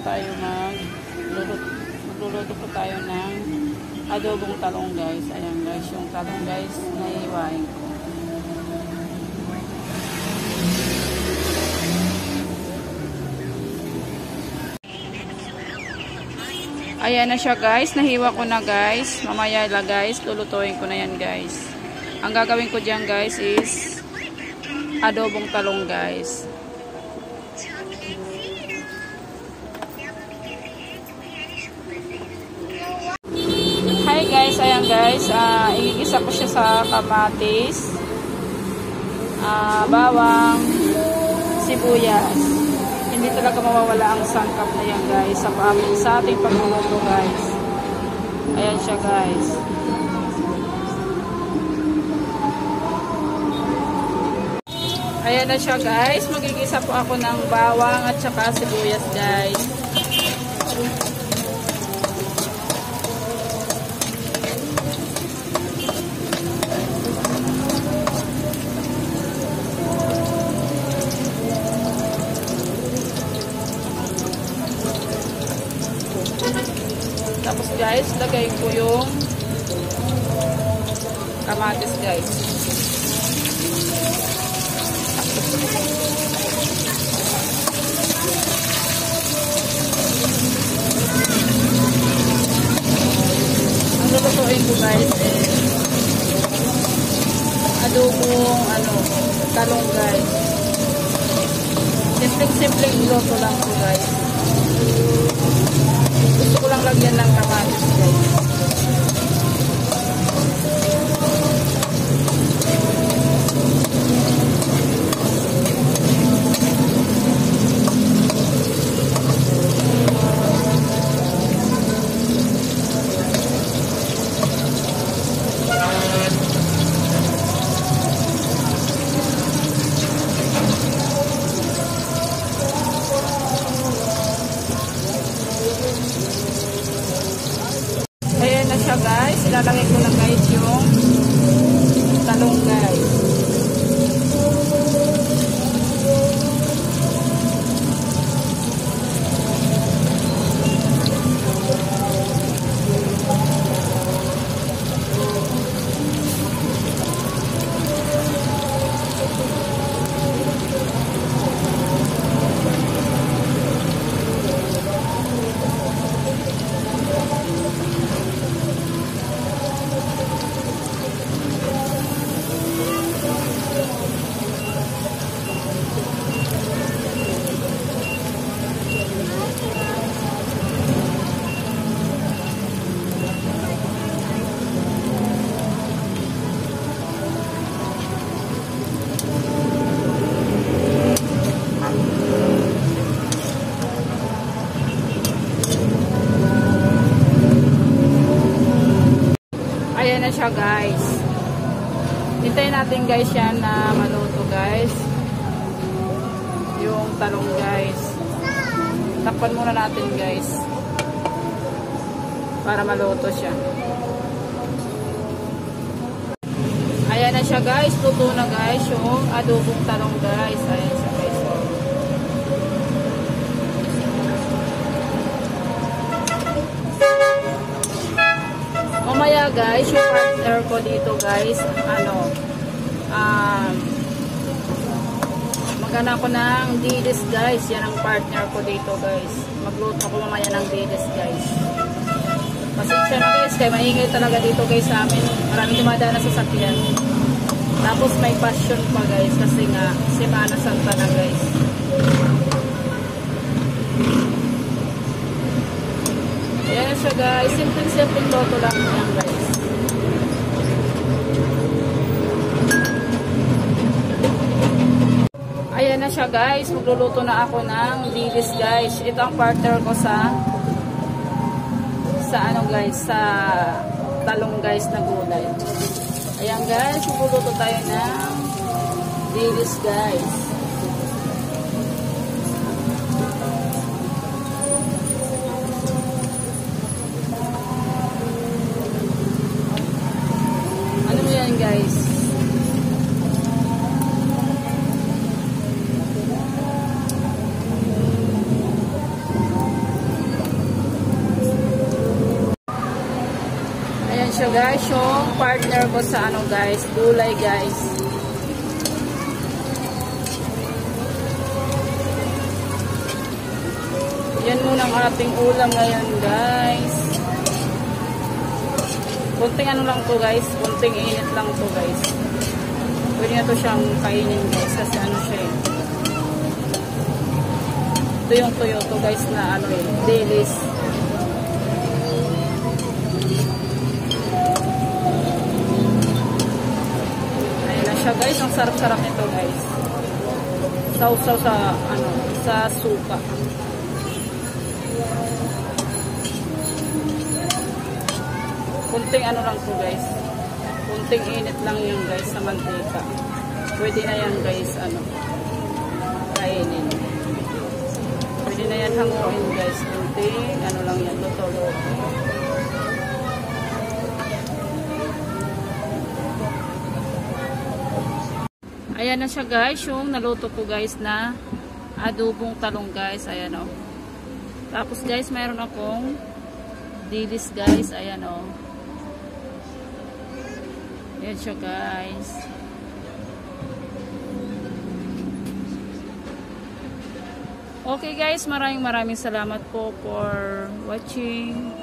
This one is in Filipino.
tayo magluluto po tayo ng adobong talong guys. Ayan guys, yung talong guys na iiwain ko. Ayan na siya guys, nahiwa ko na guys. Mamaya la guys, lulutuin ko na yan guys. Ang gagawin ko dyan guys is adobong talong guys. Hi guys, ayan guys, igigisa ko siya sa kamatis, bawang, sibuyas. Hindi talaga mawawala ang sangkap na yan guys sa ating pagluluto guys. Ayan siya guys. Ayan na siya guys, magigisa po ako ng bawang at saka sibuyas guys. Tapos guys, lagay ko yung kamatis guys. Ang lulutuin ko guys adobong talong guys. Simpleng luto lang po guys. Gusto ko lang lagyan ng kamatis guys. Guys, ilalagay ko lang guys yung talong guys. Ayan na siya guys. Hintayin natin guys yan na maluto guys. Yung talong guys. Takpan muna natin guys. Para maluto siya. Ayan na siya guys. Luto na guys yung adobong talong guys. Ayan siya guys. Mamaya guys, yung partner ko dito guys, magana ko ng dilis guys. Yan ang partner ko dito guys. Magluto ko mamaya ng dilis guys. Pasensya na guys, kaya maingay talaga dito guys sa amin. Maraming dumadaan na sasakyan. Tapos may passion pa guys, kasi nga Semana Santa na guys. Ayan siya guys, simple luto lang yan guys. Ayan na siya guys, magluluto na ako ng dilis guys. Ito ang partner ko sa guys, sa talong guys na gulay. Ayan guys, magluluto tayo ng dilis guys. Guys, guys, yung partner ko sa ano guys, gulay guys. Yan muna ang ating ulam ngayon guys. Kunting ano lang to guys, kunting init lang to guys. Pwede na to siyang kainin guys kasi ano siya eh. Ito yung tuyo to guys na ano eh, Dilis. Ayan na siya guys, ang sarap-sarap nito guys. Sausaw sa ano, sa suka. Kunting ano lang to guys. Kunting init lang yan guys sa mantika. Pwede na yan guys ano, kainin. Pwede na yan hanguin guys. Kunting ano lang yan, luto-luto. Ayan na siya guys, yung naluto ko guys na adobong talong guys. Ayan o. Tapos guys, mayroon akong dilis guys. Ayan o. Ayan siya guys. Okay guys, maraming salamat po for watching.